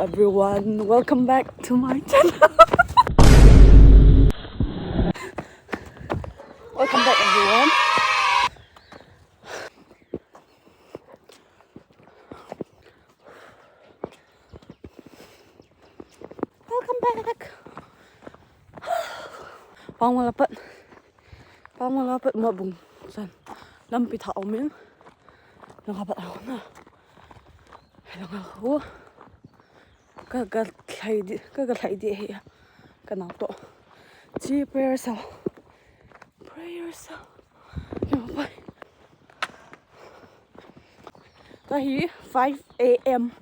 everyone, welcome back to my channel. Welcome back everyone. Welcome back. Pang malapit mabung san lampi thao miếng nakapat ako na lang ako kagalay di hiya kanang to chi prayers yo bye tahi 5 a.m.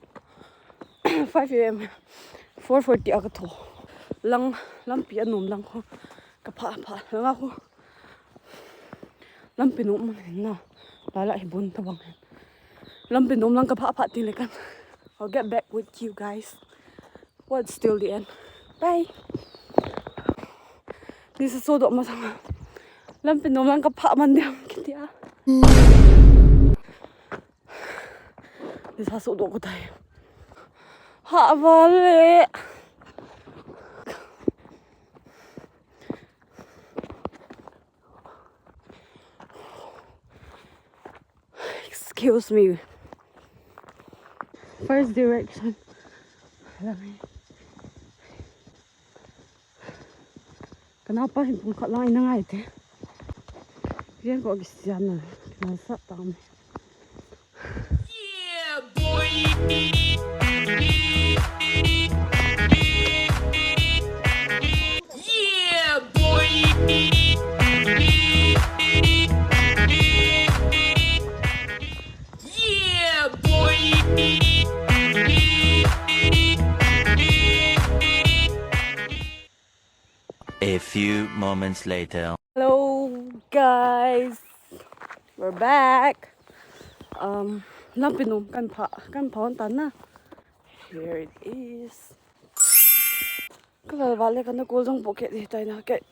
5 a.m. 4:40 aga to lang lampi anom lang ko kapha lang ako lampi nom na lala ibon tabang lampi nom lang kapha tilikan. I'll get back with you guys. Well, it's still the end. Bye. This is so dok masama. Lampi nom lang kapha man diam kitia. This is so dok ko tayo. Ha vale. Excuse me. First direction. Kenapa himpun kat lain na nga ite? Diyan ko agisiyan na. Nasa tami. Yeah, boy! Yeah, boy! Yeah, boy! A few moments later. Hello guys, we're back. Lampinom kan paon na. Here it is. Kalau balik kan aku jong poket di tay na kay.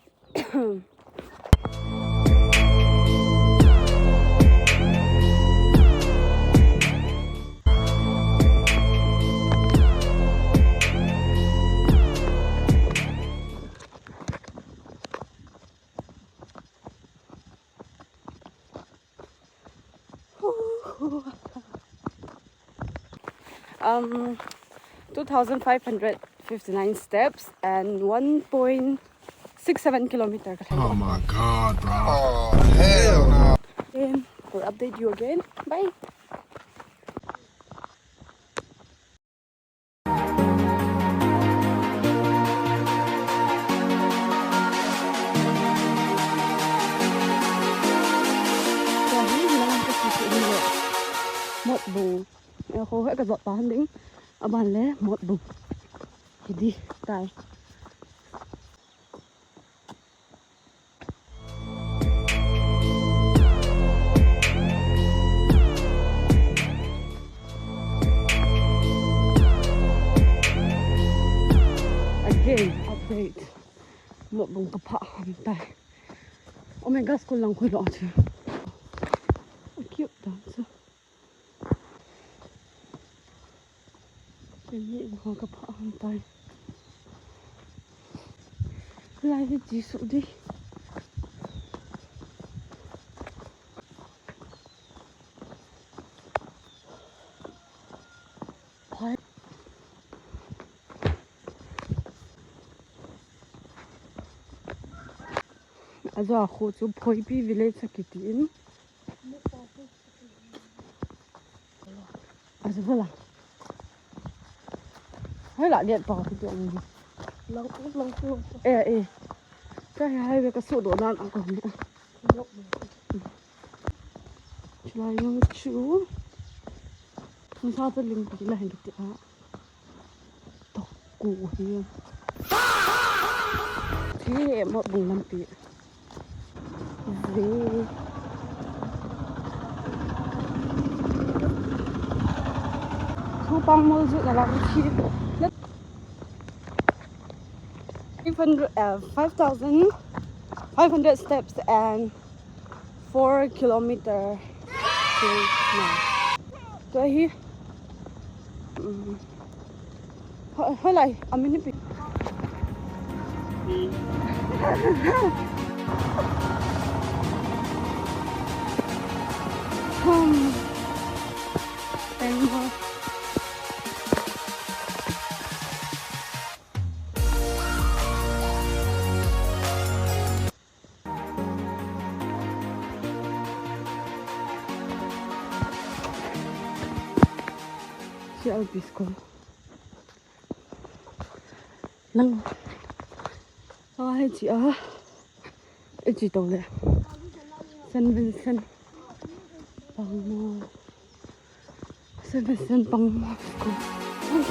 Um, 2,559 steps and 1.67 kilometer. Oh my god, bro. Oh, hell no. Then we'll update you again. Bye. Một bù khô hết cái giọt tán đỉnh ở bàn lé một bù thì đi tại again update một bù tập hạ hòn tay omega school lang khơi lọ chứ cute dancer. Ini gua kepaan tay. Lagi jisuk di. Also aku zu Poipi Village sakitin. Also voilà. Hay là điện bảo thì chuyện gì lâu cái hai về cái sổ đồ đan ăn còn nữa là những chú không sao tôi linh chỉ là hình được tiện tóc củ hiền thế em một vùng làm tiện về không bằng mơ dự là làm chi 5,500 steps and 4 kilometer to now. So here, Hơi lại, mình đi. Thank you. Si Alpis ko. Lang. Ai chị à. Ê chị đâu nè. San Vincent. Bằng San Vincent bằng ko. Ang